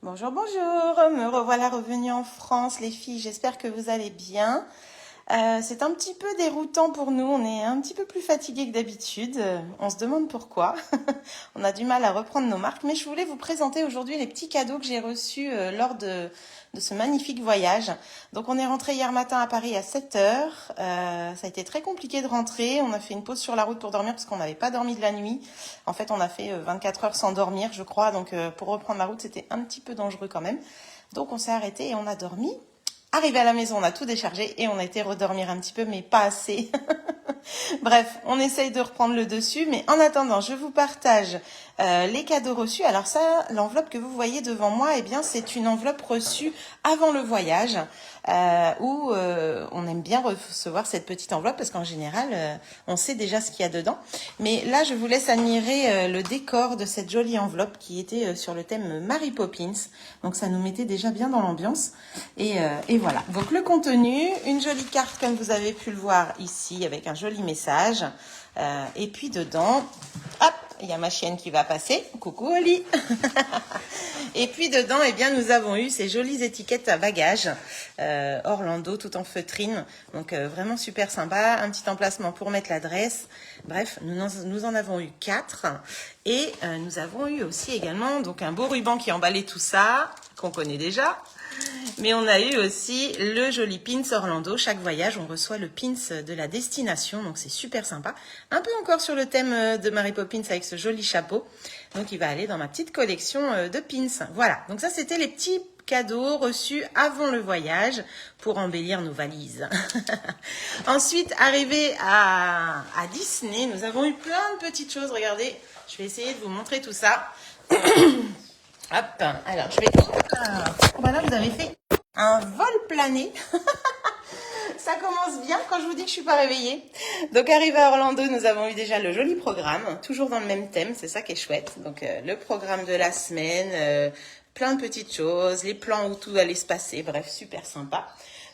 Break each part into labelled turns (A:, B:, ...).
A: Bonjour, bonjour, me revoilà revenue en France les filles, j'espère que vous allez bien. C'est un petit peu déroutant pour nous, on est un petit peu plus fatigués que d'habitude, on se demande pourquoi. On a du mal à reprendre nos marques, mais je voulais vous présenter aujourd'hui les petits cadeaux que j'ai reçus lors de ce magnifique voyage. Donc on est rentré hier matin à Paris à 7 heures, ça a été très compliqué de rentrer, on a fait une pause sur la route pour dormir parce qu'on n'avait pas dormi de la nuit. En fait on a fait 24 heures sans dormir je crois, donc pour reprendre la route c'était un petit peu dangereux quand même. Donc on s'est arrêté et on a dormi. Arrivé à la maison, on a tout déchargé et on a été redormir un petit peu, mais pas assez. Bref, on essaye de reprendre le dessus, mais en attendant, je vous partage les cadeaux reçus. Alors ça, l'enveloppe que vous voyez devant moi, eh bien, c'est une enveloppe reçue avant le voyage, où on aime bien recevoir cette petite enveloppe parce qu'en général, on sait déjà ce qu'il y a dedans. Mais là, je vous laisse admirer le décor de cette jolie enveloppe qui était sur le thème Mary Poppins. Donc ça nous mettait déjà bien dans l'ambiance. Et voilà. Donc le contenu, une jolie carte comme vous avez pu le voir ici avec un joli message. Et puis dedans, hop, il y a ma chienne qui va passer. Coucou Oli. Et puis dedans, eh bien, nous avons eu ces jolies étiquettes à bagages Orlando tout en feutrine. Donc vraiment super sympa. Un petit emplacement pour mettre l'adresse. Bref, nous en avons eu 4. Et nous avons eu aussi également donc un beau ruban qui emballait tout ça, qu'on connaît déjà. Mais on a eu aussi le joli pins Orlando. Chaque voyage, on reçoit le pins de la destination. Donc, c'est super sympa. Un peu encore sur le thème de Mary Poppins avec ce joli chapeau. Donc, il va aller dans ma petite collection de pins. Voilà. Donc, ça, c'était les petits cadeaux reçus avant le voyage pour embellir nos valises. Ensuite, arrivé à Disney, nous avons eu plein de petites choses. Regardez, je vais essayer de vous montrer tout ça. Hop, alors je vais... Voilà, vous avez fait un vol plané. Ça commence bien quand je vous dis que je suis pas réveillée. Donc arrivé à Orlando, nous avons eu déjà le joli programme, toujours dans le même thème, c'est ça qui est chouette. Donc le programme de la semaine, plein de petites choses, les plans où tout allait se passer, bref, super sympa.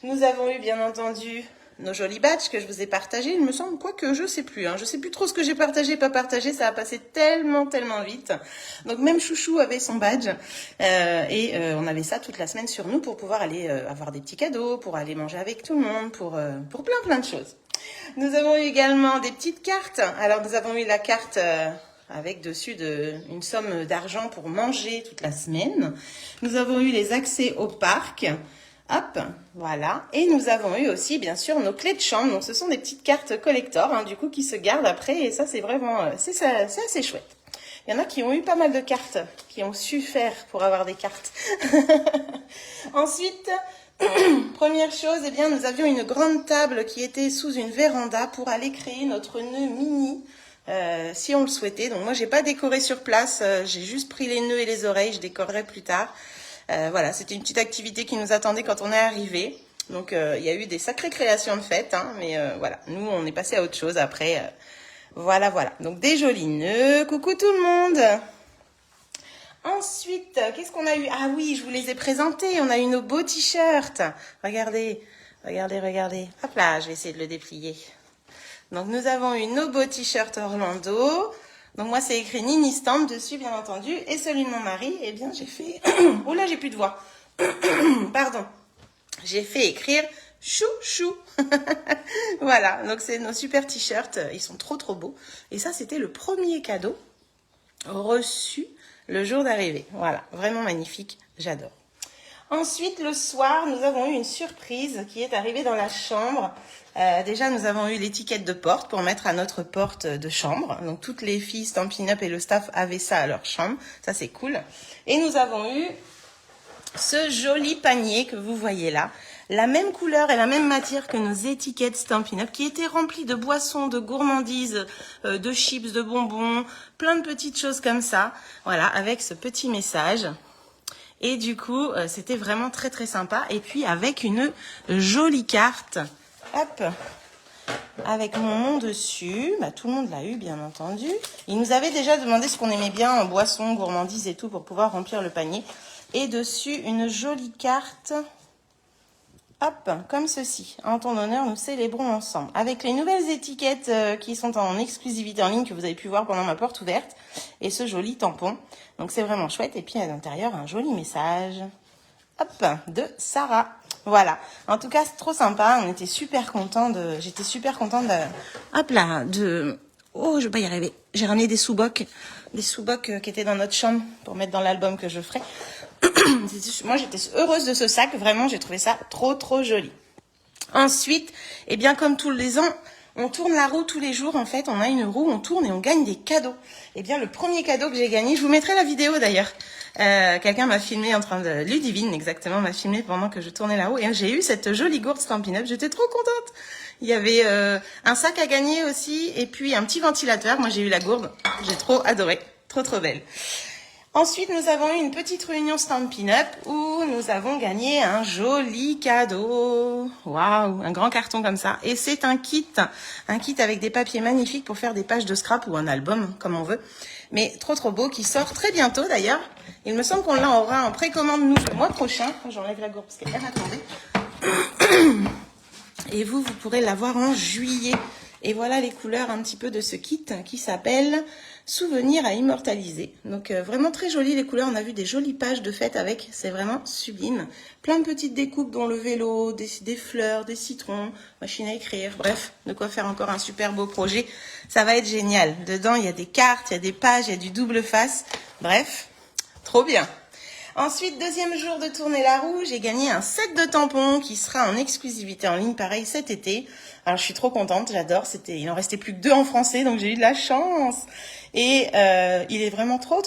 A: Nous avons eu bien entendu nos jolis badges que je vous ai partagés, il me semble, quoique je sais plus, je sais plus trop ce que j'ai partagé, pas partagé, ça a passé tellement vite. Donc même Chouchou avait son badge on avait ça toute la semaine sur nous pour pouvoir aller avoir des petits cadeaux, pour aller manger avec tout le monde, pour plein de choses. Nous avons eu également des petites cartes. Alors nous avons eu la carte avec dessus une somme d'argent pour manger toute la semaine. Nous avons eu les accès au parc. Hop, voilà. Et nous avons eu aussi, bien sûr, nos clés de chambre. Donc, ce sont des petites cartes collector, du coup, qui se gardent après. Et ça, c'est vraiment, c'est assez chouette. Il y en a qui ont eu pas mal de cartes, qui ont su faire pour avoir des cartes. Ensuite, première chose, eh bien, nous avions une grande table qui était sous une véranda pour aller créer notre nœud mini. Si on le souhaitait. Donc, moi, j'ai pas décoré sur place. J'ai juste pris les nœuds et les oreilles. Je décorerai plus tard. Voilà, c'était une petite activité qui nous attendait quand on est arrivé. Donc, il y a eu des sacrées créations de fêtes, mais voilà, nous, on est passé à autre chose après. Voilà. Donc, des jolis nœuds. Coucou tout le monde. Ensuite, qu'est-ce qu'on a eu? Ah oui, je vous les ai présentés. On a eu nos beaux t-shirts. Regardez. Hop là, je vais essayer de le déplier. Donc, nous avons eu nos beaux t-shirts Orlando. Donc moi, c'est écrit Nini Stamp dessus, bien entendu. Et celui de mon mari, eh bien, j'ai fait... Oh là, j'ai plus de voix. Pardon. J'ai fait écrire Chouchou. Voilà, donc c'est nos super t-shirts. Ils sont trop beaux. Et ça, c'était le premier cadeau reçu le jour d'arrivée. Voilà, vraiment magnifique. J'adore. Ensuite, le soir, nous avons eu une surprise qui est arrivée dans la chambre. Déjà, nous avons eu l'étiquette de porte pour mettre à notre porte de chambre. Donc, toutes les filles Stampin' Up et le staff avaient ça à leur chambre. Ça, c'est cool. Et nous avons eu ce joli panier que vous voyez là. La même couleur et la même matière que nos étiquettes Stampin' Up qui étaient remplies de boissons, de gourmandises, de chips, de bonbons, plein de petites choses comme ça. Voilà, avec ce petit message. Et du coup, c'était vraiment très sympa. Et puis, avec une jolie carte. Hop, avec mon nom dessus. Tout le monde l'a eu, bien entendu. Il nous avait déjà demandé ce qu'on aimait bien en boissons, gourmandises et tout pour pouvoir remplir le panier. Et dessus, une jolie carte Hop, comme ceci. En ton honneur, nous célébrons ensemble. Avec les nouvelles étiquettes qui sont en exclusivité en ligne que vous avez pu voir pendant ma porte ouverte. Et ce joli tampon. Donc c'est vraiment chouette. Et puis à l'intérieur, un joli message. Hop, de Sarah. Voilà. En tout cas, c'est trop sympa. On était super contents de... J'étais super contente de... Hop là, de... Oh, je vais pas y arriver. J'ai ramené des sous-bocs. Des sous-bocs qui étaient dans notre chambre pour mettre dans l'album que je ferai. Moi, j'étais heureuse de ce sac. Vraiment, j'ai trouvé ça trop joli. Ensuite, eh bien, comme tous les ans, on tourne la roue tous les jours. En fait, on a une roue, on tourne et on gagne des cadeaux. Eh bien, le premier cadeau que j'ai gagné, je vous mettrai la vidéo d'ailleurs. Quelqu'un m'a filmé en train de... Ludivine, exactement, m'a filmé pendant que je tournais la roue. Et j'ai eu cette jolie gourde Stampin' Up. J'étais trop contente. Il y avait un sac à gagner aussi. Et puis, un petit ventilateur. Moi, j'ai eu la gourde. J'ai trop adoré. Trop belle. Ensuite, nous avons eu une petite réunion Stampin' Up où nous avons gagné un joli cadeau. Waouh, un grand carton comme ça. Et c'est un kit avec des papiers magnifiques pour faire des pages de scrap ou un album, comme on veut. Mais trop beau, qui sort très bientôt d'ailleurs. Il me semble qu'on l'aura en précommande nous le mois prochain. J'enlève la gourde parce qu'elle a tombé. Et vous pourrez l'avoir en juillet. Et voilà les couleurs un petit peu de ce kit qui s'appelle Souvenirs à immortaliser. Donc vraiment très joli les couleurs. On a vu des jolies pages de fête avec. C'est vraiment sublime. Plein de petites découpes dont le vélo, des fleurs, des citrons, machine à écrire. Bref, de quoi faire encore un super beau projet. Ça va être génial. Dedans, il y a des cartes, il y a des pages, il y a du double face. Bref, trop bien. Ensuite, deuxième jour de tourner la roue, j'ai gagné un set de tampons qui sera en exclusivité en ligne, pareil, cet été. Alors, je suis trop contente, j'adore. Il en restait plus que 2 en français, donc j'ai eu de la chance. Et il est vraiment trop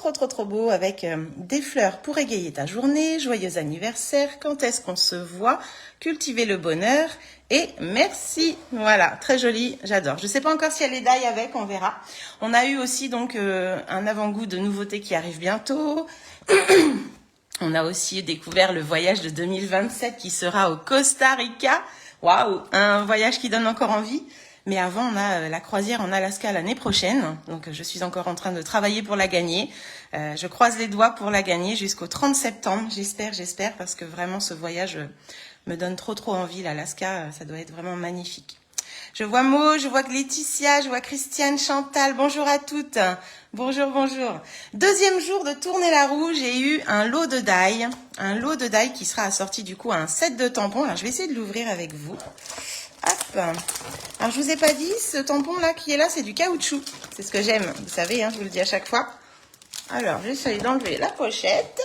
A: beau avec des fleurs pour égayer ta journée, joyeux anniversaire, quand est-ce qu'on se voit, cultiver le bonheur et merci. Voilà, très joli, j'adore. Je sais pas encore si elle est d'ail avec, on verra. On a eu aussi donc un avant-goût de nouveautés qui arrivent bientôt. On a aussi découvert le voyage de 2027 qui sera au Costa Rica. Waouh, un voyage qui donne encore envie. Mais avant, on a la croisière en Alaska l'année prochaine. Donc, je suis encore en train de travailler pour la gagner. Je croise les doigts pour la gagner jusqu'au 30 septembre. J'espère, parce que vraiment, ce voyage me donne trop envie. L'Alaska, ça doit être vraiment magnifique. Je vois Mo, je vois Laetitia, je vois Christiane, Chantal. Bonjour à toutes. Bonjour. Deuxième jour de tourner la roue, j'ai eu un lot de die. Un lot de die qui sera assorti du coup à un set de tampons. Alors, je vais essayer de l'ouvrir avec vous. Hop. Alors, je vous ai pas dit, ce tampon-là qui est là, c'est du caoutchouc. C'est ce que j'aime. Vous savez, hein, je vous le dis à chaque fois. Alors, j'essaie d'enlever la pochette.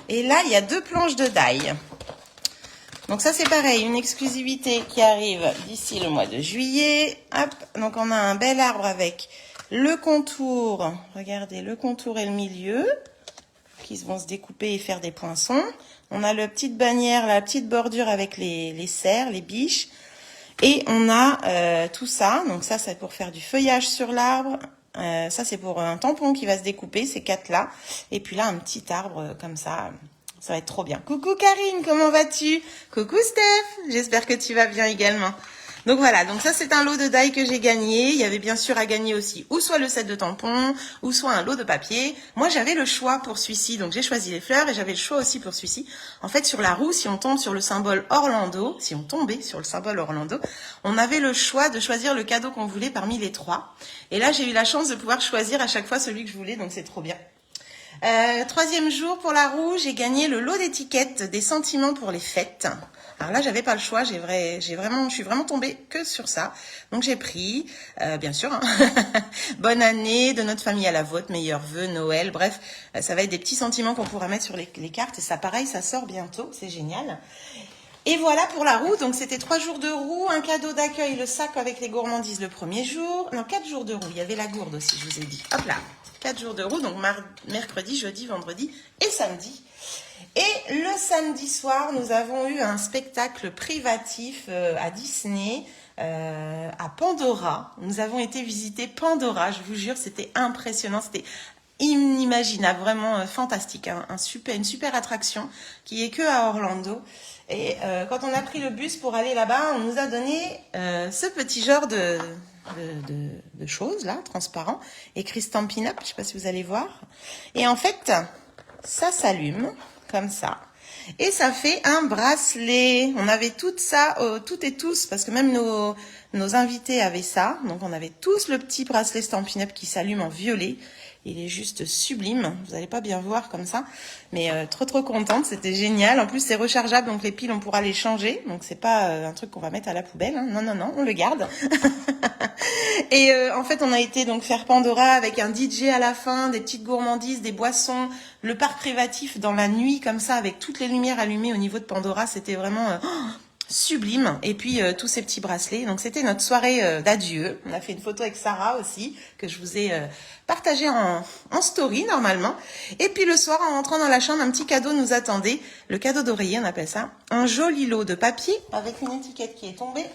A: Et là, il y a 2 planches de die. Donc ça, c'est pareil, une exclusivité qui arrive d'ici le mois de juillet. Hop, donc on a un bel arbre avec le contour. Regardez, le contour et le milieu qui vont se découper et faire des poinçons. On a la petite bannière, la petite bordure avec les cerfs, les biches. Et on a tout ça. Donc ça, c'est pour faire du feuillage sur l'arbre. Ça, c'est pour un tampon qui va se découper, ces 4-là. Et puis là, un petit arbre comme ça. Ça va être trop bien. Coucou Karine, comment vas-tu? Coucou Steph, j'espère que tu vas bien également. Donc voilà, donc ça c'est un lot de die que j'ai gagné. Il y avait bien sûr à gagner aussi ou soit le set de tampons, ou soit un lot de papier. Moi j'avais le choix pour celui-ci, donc j'ai choisi les fleurs et j'avais le choix aussi pour celui-ci. En fait sur la roue, si on tombe sur le symbole Orlando, si on tombait sur le symbole Orlando, on avait le choix de choisir le cadeau qu'on voulait parmi les 3. Et là j'ai eu la chance de pouvoir choisir à chaque fois celui que je voulais, donc c'est trop bien. Troisième jour pour la roue, j'ai gagné le lot d'étiquettes des sentiments pour les fêtes. Alors là, j'avais pas le choix, je suis vraiment tombée que sur ça. Donc j'ai pris, bien sûr, hein, bonne année, de notre famille à la vôtre, meilleurs vœux, Noël, bref, ça va être des petits sentiments qu'on pourra mettre sur les cartes. Et ça, pareil, ça sort bientôt, c'est génial. Et voilà pour la roue, donc c'était 3 jours de roue, un cadeau d'accueil, le sac avec les gourmandises le premier jour. Non, 4 jours de roue, il y avait la gourde aussi, je vous ai dit. Hop là, 4 jours de roue, donc mercredi, jeudi, vendredi et samedi. Et le samedi soir, nous avons eu un spectacle privatif à Disney, à Pandora. Nous avons été visiter Pandora, je vous jure, c'était impressionnant, c'était inimaginable, vraiment fantastique, hein, une super attraction qui est que à Orlando. Et quand on a pris le bus pour aller là-bas, on nous a donné ce petit genre de choses là, transparent, écrit Stampin' Up, je sais pas si vous allez voir. Et en fait, ça s'allume comme ça. Et ça fait un bracelet. On avait tout ça, toutes et tous, parce que même nos invités avaient ça. Donc on avait tous le petit bracelet Stampin' Up qui s'allume en violet. Il est juste sublime. Vous n'allez pas bien voir comme ça. Mais trop contente. C'était génial. En plus, c'est rechargeable. Donc les piles, on pourra les changer. Donc c'est pas un truc qu'on va mettre à la poubelle. Hein. Non, on le garde. Et en fait, on a été donc faire Pandora avec un DJ à la fin, des petites gourmandises, des boissons, le parc privatif dans la nuit comme ça, avec toutes les lumières allumées au niveau de Pandora. C'était vraiment sublime. Et puis tous ces petits bracelets. Donc c'était notre soirée d'adieu. On a fait une photo avec Sarah aussi, que je vous ai partagée en story normalement. Et puis le soir, en rentrant dans la chambre, un petit cadeau nous attendait. Le cadeau d'oreiller, on appelle ça. Un joli lot de papier avec une étiquette qui est tombée.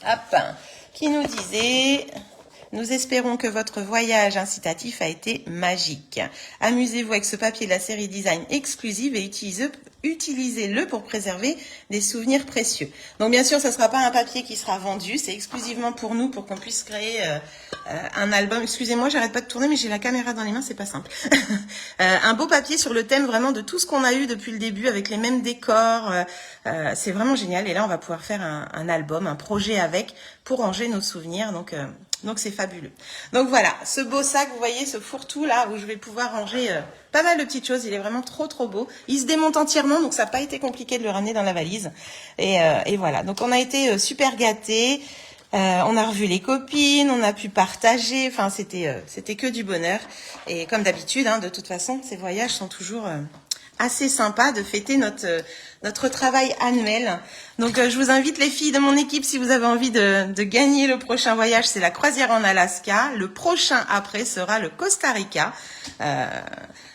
A: Hop, qui nous disait: nous espérons que votre voyage incitatif a été magique. Amusez-vous avec ce papier de la série Design exclusive et utilisez-le pour préserver des souvenirs précieux. Donc bien sûr, ce ne sera pas un papier qui sera vendu, c'est exclusivement pour nous, pour qu'on puisse créer un album. Excusez-moi, j'arrête pas de tourner, mais j'ai la caméra dans les mains, c'est pas simple. Un beau papier sur le thème vraiment de tout ce qu'on a eu depuis le début, avec les mêmes décors. C'est vraiment génial. Et là, on va pouvoir faire un album, un projet avec, pour ranger nos souvenirs. Donc c'est fabuleux. Donc voilà, ce beau sac, vous voyez, ce fourre-tout là, où je vais pouvoir ranger pas mal de petites choses. Il est vraiment trop beau. Il se démonte entièrement, donc ça n'a pas été compliqué de le ramener dans la valise. Et voilà, donc on a été super gâtés. On a revu les copines, on a pu partager. Enfin, c'était que du bonheur. Et comme d'habitude, hein, de toute façon, ces voyages sont toujours assez sympa de fêter notre travail annuel. Donc je vous invite, les filles de mon équipe, si vous avez envie de gagner le prochain voyage, c'est la croisière en Alaska. Le prochain après sera le Costa Rica.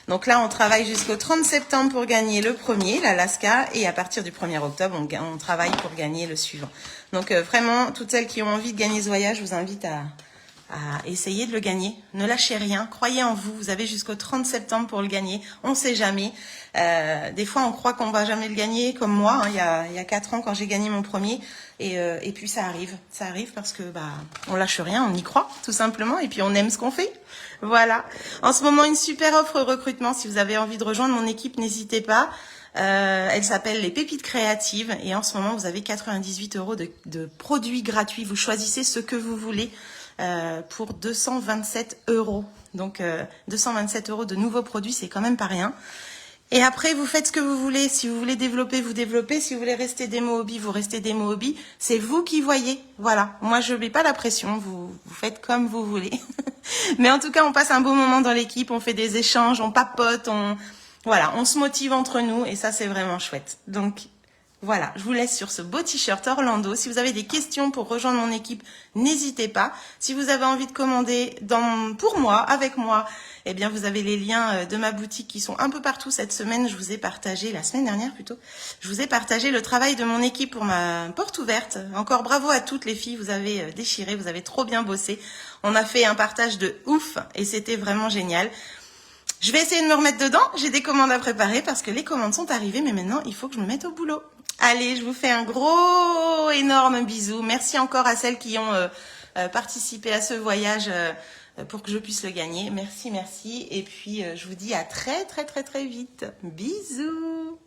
A: Donc là, on travaille jusqu'au 30 septembre pour gagner le premier, l'Alaska, et à partir du 1er octobre, on travaille pour gagner le suivant. Donc vraiment, toutes celles qui ont envie de gagner ce voyage, je vous invite à essayer de le gagner. Ne lâchez rien, croyez en vous. Vous avez jusqu'au 30 septembre pour le gagner. On ne sait jamais. Des fois, on croit qu'on va jamais le gagner, comme moi, hein, il y a 4 ans quand j'ai gagné mon premier. Et puis ça arrive. Ça arrive parce que on lâche rien, on y croit, tout simplement. Et puis on aime ce qu'on fait. Voilà. En ce moment, une super offre recrutement. Si vous avez envie de rejoindre mon équipe, n'hésitez pas. Elle s'appelle les Pépites Créatives. Et en ce moment, vous avez 98 € de produits gratuits. Vous choisissez ce que vous voulez. Pour 227 €. Donc 227 € de nouveaux produits, c'est quand même pas rien. Et après, vous faites ce que vous voulez. Si vous voulez développer, vous développez. Si vous voulez rester démo hobby, vous restez démo hobby. C'est vous qui voyez. Voilà. Moi, je mets pas la pression. Vous faites comme vous voulez. Mais en tout cas, on passe un beau moment dans l'équipe. On fait des échanges, on papote, on se motive entre nous. Et ça, c'est vraiment chouette. Donc, voilà, je vous laisse sur ce beau t-shirt Orlando. Si vous avez des questions pour rejoindre mon équipe, n'hésitez pas. Si vous avez envie de commander pour moi, avec moi, eh bien vous avez les liens de ma boutique qui sont un peu partout cette semaine. Je vous ai partagé, la semaine dernière plutôt, je vous ai partagé le travail de mon équipe pour ma porte ouverte. Encore bravo à toutes les filles, vous avez déchiré, vous avez trop bien bossé. On a fait un partage de ouf et c'était vraiment génial. Je vais essayer de me remettre dedans. J'ai des commandes à préparer parce que les commandes sont arrivées, mais maintenant, il faut que je me mette au boulot. Allez, je vous fais un gros, énorme bisou. Merci encore à celles qui ont participé à ce voyage pour que je puisse le gagner. Merci. Et puis, je vous dis à très vite. Bisous.